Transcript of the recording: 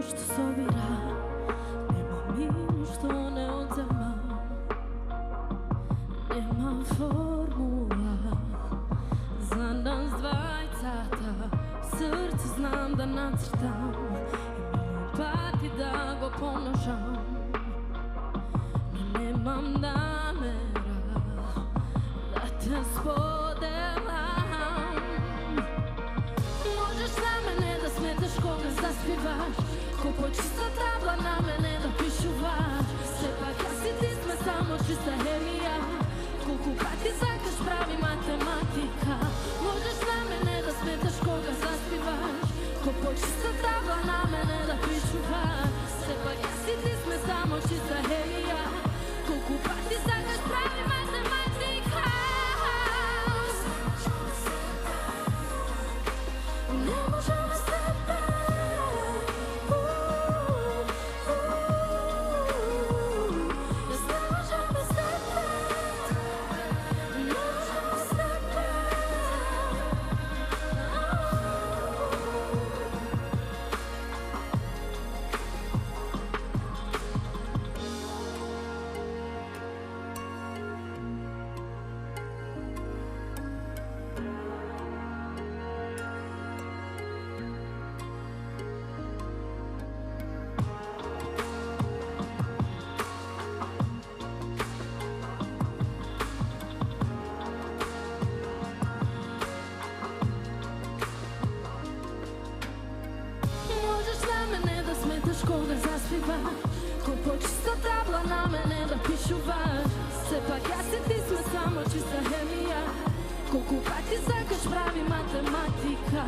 što sobira, nema minu što ne odzema, nema formula za nas dvajcata. Srce znam da nacrtam i milion pati da go pomnožam, no nemam namera da te spodelam. Možeš na mene da smetaš koga zaspivaš, ko počista tabla na mene da pišuvaš. Sepak ja si ti sme samo čista hemija, koliko pati zakaš pravi matematika. Možeš na mene da smetaš koga zaspivaš, ko počista tabla na mene da pišuvaš. Sepak ja si ti sme samo čista hemija, koliko pati zakaš pravi matematika. Ne možemo bez tebe, yes, ne možemo bez tebe, ne možemo bez tebe. Možeš na mene da smetaš koga zaspivaš, ko počista tabla na mene da pišuvaš. Sepak ja si ti sme samo čista hemija, koliko pati zakaš pravi matematika.